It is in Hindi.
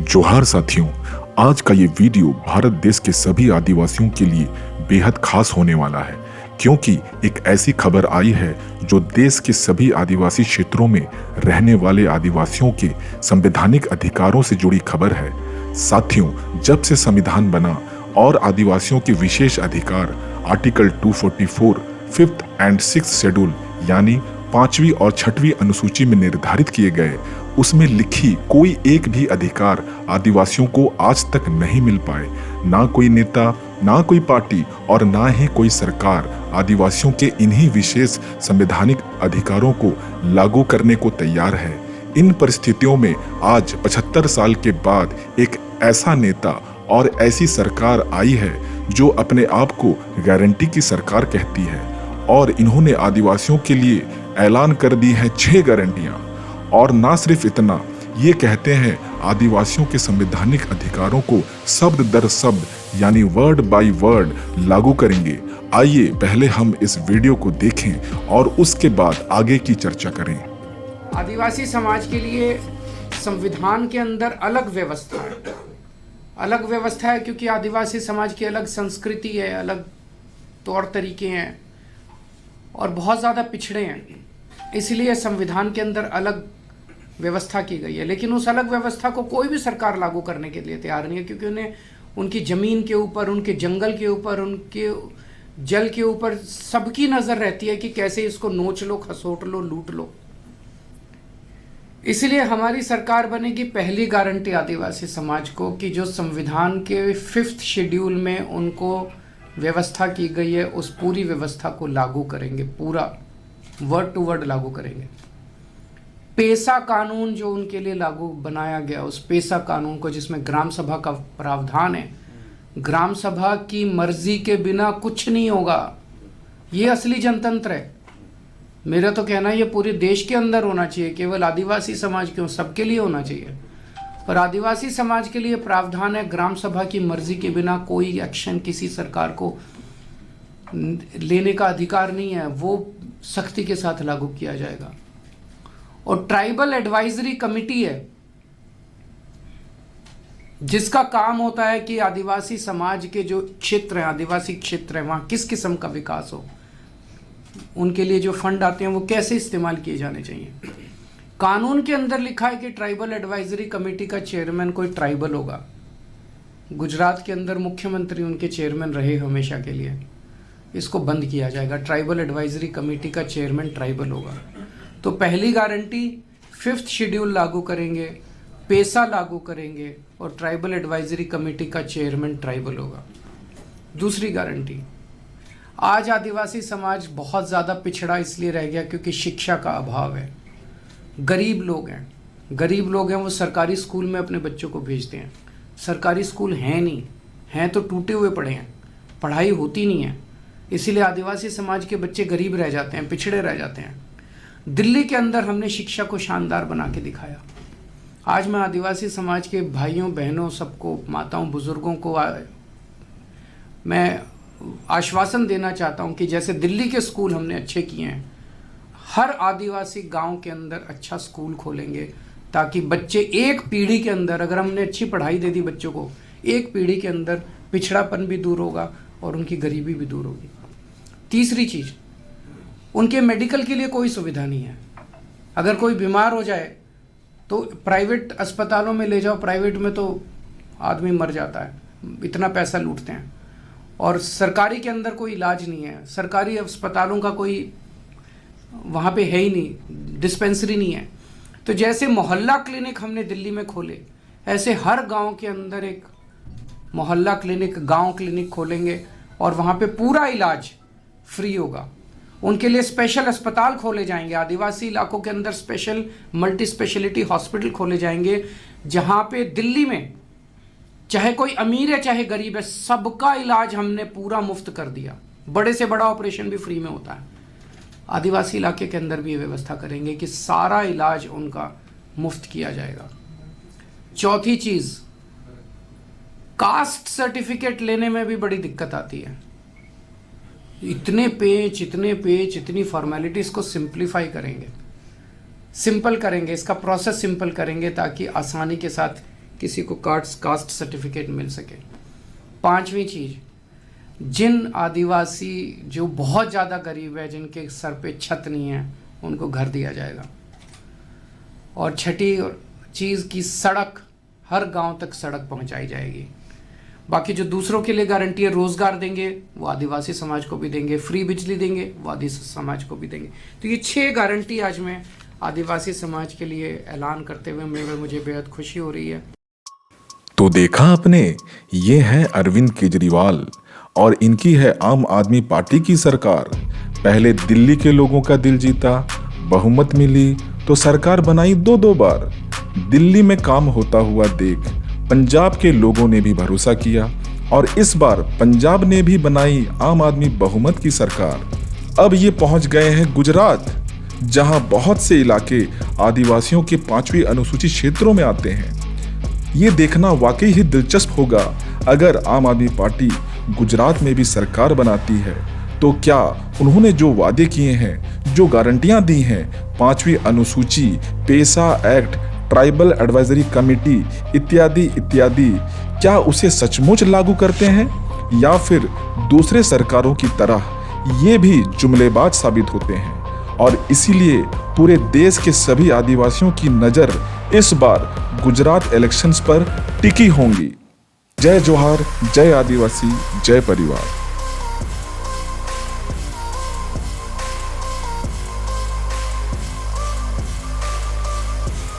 जोहार साथियों, आज का ये वीडियो भारत देश के सभी आदिवासियों के लिए बेहद खास होने वाला है, क्योंकि एक ऐसी खबर आई है जो देश के सभी आदिवासी क्षेत्रों में रहने वाले आदिवासियों के संवैधानिक अधिकारों से जुड़ी खबर है। साथियों, जब से संविधान बना और आदिवासियों के विशेष अधिकार article 244 5th and 6th schedule यानी 5वीं और 6वीं अनुसूची में निर्धारित किए गए, उसमें लिखी कोई एक भी अधिकार आदिवासियों को आज तक नहीं मिल पाए। ना कोई नेता, ना कोई पार्टी और ना ही कोई सरकार आदिवासियों के इन्हीं विशेष संवैधानिक अधिकारों को लागू करने को तैयार है। इन परिस्थितियों में आज 75 साल के बाद एक ऐसा नेता और ऐसी सरकार आई है जो अपने आप को गारंटी की सरकार कहती है, और इन्होंने आदिवासियों के लिए ऐलान कर दी है 6 गारंटियां। और ना सिर्फ इतना, ये कहते हैं आदिवासियों के संवैधानिक अधिकारों को शब्द दर शब्द यानी वर्ड बाय वर्ड लागू करेंगे। आइए पहले हम इस वीडियो को देखें और उसके बाद आगे की चर्चा करें। आदिवासी समाज के लिए संविधान के अंदर अलग व्यवस्था है। अलग व्यवस्था है क्योंकि आदिवासी समाज की अलग संस्कृति है, अलग तौर तरीके हैं और बहुत ज़्यादा पिछड़े हैं, इसलिए संविधान के अंदर अलग व्यवस्था की गई है। लेकिन उस अलग व्यवस्था को कोई भी सरकार लागू करने के लिए तैयार नहीं है, क्योंकि उन्हें उनकी ज़मीन के ऊपर, उनके जंगल के ऊपर, उनके जल के ऊपर सबकी नज़र रहती है कि कैसे इसको नोच लो, खसोट लो, लूट लो। इसलिए हमारी सरकार बनेगी पहली गारंटी आदिवासी समाज को कि जो संविधान के 5th शेड्यूल में उनको व्यवस्था की गई है, उस पूरी व्यवस्था को लागू करेंगे, पूरा वर्ड टू वर्ड लागू करेंगे। पेसा कानून जो उनके लिए लागू बनाया गया, उस पेसा कानून को, जिसमें ग्राम सभा का प्रावधान है, ग्राम सभा की मर्जी के बिना कुछ नहीं होगा। ये असली जनतंत्र है। मेरा तो कहना है ये पूरे देश के अंदर होना चाहिए, केवल आदिवासी समाज क्यों, सबके लिए होना चाहिए। पर आदिवासी समाज के लिए प्रावधान है ग्राम सभा की मर्जी के बिना कोई एक्शन किसी सरकार को लेने का अधिकार नहीं है, वो सख्ती के साथ लागू किया जाएगा। और ट्राइबल एडवाइजरी कमेटी है जिसका काम होता है कि आदिवासी समाज के जो क्षेत्र हैं, आदिवासी क्षेत्र हैं, वहाँ किस किस्म का विकास हो, उनके लिए जो फंड आते हैं वो कैसे इस्तेमाल किए जाने चाहिए। कानून के अंदर लिखा है कि ट्राइबल एडवाइजरी कमेटी का चेयरमैन कोई ट्राइबल होगा। गुजरात के अंदर मुख्यमंत्री उनके चेयरमैन रहे हमेशा के लिए। इसको बंद किया जाएगा, ट्राइबल एडवाइजरी कमेटी का चेयरमैन ट्राइबल होगा। तो पहली गारंटी 5th शेड्यूल लागू करेंगे, पेसा लागू करेंगे और ट्राइबल एडवाइजरी कमेटी का चेयरमैन ट्राइबल होगा। दूसरी गारंटी, आज आदिवासी समाज बहुत ज़्यादा पिछड़ा इसलिए रह गया क्योंकि शिक्षा का अभाव है। गरीब लोग हैं, वो सरकारी स्कूल में अपने बच्चों को भेजते हैं। सरकारी स्कूल हैं नहीं, हैं तो टूटे हुए पड़े हैं, पढ़ाई होती नहीं है। इसीलिए आदिवासी समाज के बच्चे गरीब रह जाते हैं, पिछड़े रह जाते हैं। दिल्ली के अंदर हमने शिक्षा को शानदार बना के दिखाया। आज मैं आदिवासी समाज के भाइयों बहनों सबको, माताओं बुजुर्गों को मैं आश्वासन देना चाहता हूं कि जैसे दिल्ली के स्कूल हमने अच्छे किए हैं, हर आदिवासी गांव के अंदर अच्छा स्कूल खोलेंगे, ताकि बच्चे एक पीढ़ी के अंदर, अगर हमने अच्छी पढ़ाई दे दी बच्चों को, एक पीढ़ी के अंदर पिछड़ापन भी दूर होगा और उनकी गरीबी भी दूर होगी। तीसरी चीज़, उनके मेडिकल के लिए कोई सुविधा नहीं है। अगर कोई बीमार हो जाए तो प्राइवेट अस्पतालों में ले जाओ, प्राइवेट में तो आदमी मर जाता है, इतना पैसा लूटते हैं। और सरकारी के अंदर कोई इलाज नहीं है, सरकारी अस्पतालों का कोई वहाँ पे है ही नहीं, डिस्पेंसरी नहीं है। तो जैसे मोहल्ला क्लिनिक हमने दिल्ली में खोले, ऐसे हर गांव के अंदर एक मोहल्ला क्लिनिक, गांव क्लिनिक खोलेंगे और वहाँ पे पूरा इलाज फ्री होगा। उनके लिए स्पेशल अस्पताल खोले जाएंगे, आदिवासी इलाकों के अंदर स्पेशल मल्टी स्पेशलिटी हॉस्पिटल खोले जाएंगे, जहाँ पे दिल्ली में चाहे कोई अमीर है चाहे गरीब है, सबका इलाज हमने पूरा मुफ्त कर दिया। बड़े से बड़ा ऑपरेशन भी फ्री में होता है। आदिवासी इलाके के अंदर भी ये व्यवस्था करेंगे कि सारा इलाज उनका मुफ्त किया जाएगा। चौथी चीज़, कास्ट सर्टिफिकेट लेने में भी बड़ी दिक्कत आती है। इतने पेज, इतनी फॉर्मेलिटीज़ को सिंप्लीफाई करेंगे, सिंपल करेंगे, इसका प्रोसेस सिंपल करेंगे ताकि आसानी के साथ किसी को कास्ट सर्टिफिकेट मिल सके। पांचवी चीज, जिन आदिवासी जो बहुत ज़्यादा गरीब है, जिनके सर पे छत नहीं है, उनको घर दिया जाएगा। और छठी चीज़ की सड़क, हर गांव तक सड़क पहुंचाई जाएगी। बाकी जो दूसरों के लिए गारंटी है, रोज़गार देंगे वो आदिवासी समाज को भी देंगे, फ्री बिजली देंगे वो आदिवासी समाज को भी देंगे। तो ये 6 गारंटी आज मैं आदिवासी समाज के लिए ऐलान करते हुए मुझे बेहद खुशी हो रही है। तो देखा आपने, ये हैं अरविंद केजरीवाल और इनकी है आम आदमी पार्टी की सरकार। पहले दिल्ली के लोगों का दिल जीता, बहुमत मिली तो सरकार बनाई 2-2 बार। दिल्ली में काम होता हुआ देख पंजाब के लोगों ने भी भरोसा किया और इस बार पंजाब ने भी बनाई आम आदमी बहुमत की सरकार। अब ये पहुंच गए हैं गुजरात, जहां बहुत से इलाके आदिवासियों के 5वीं अनुसूचित क्षेत्रों में आते हैं। ये देखना वाकई ही दिलचस्प होगा, अगर आम आदमी पार्टी गुजरात में भी सरकार बनाती है तो क्या उन्होंने जो वादे किए हैं, जो गारंटियां दी हैं, 5वीं अनुसूची, पेसा एक्ट, ट्राइबल एडवाइजरी कमेटी इत्यादि इत्यादि, क्या उसे सचमुच लागू करते हैं या फिर दूसरे सरकारों की तरह ये भी जुमलेबाज साबित होते हैं? और इसीलिए पूरे देश के सभी आदिवासियों की नज़र इस बार गुजरात इलेक्शंस पर टिकी होंगी। जय जोहार, जय आदिवासी, जय परिवार।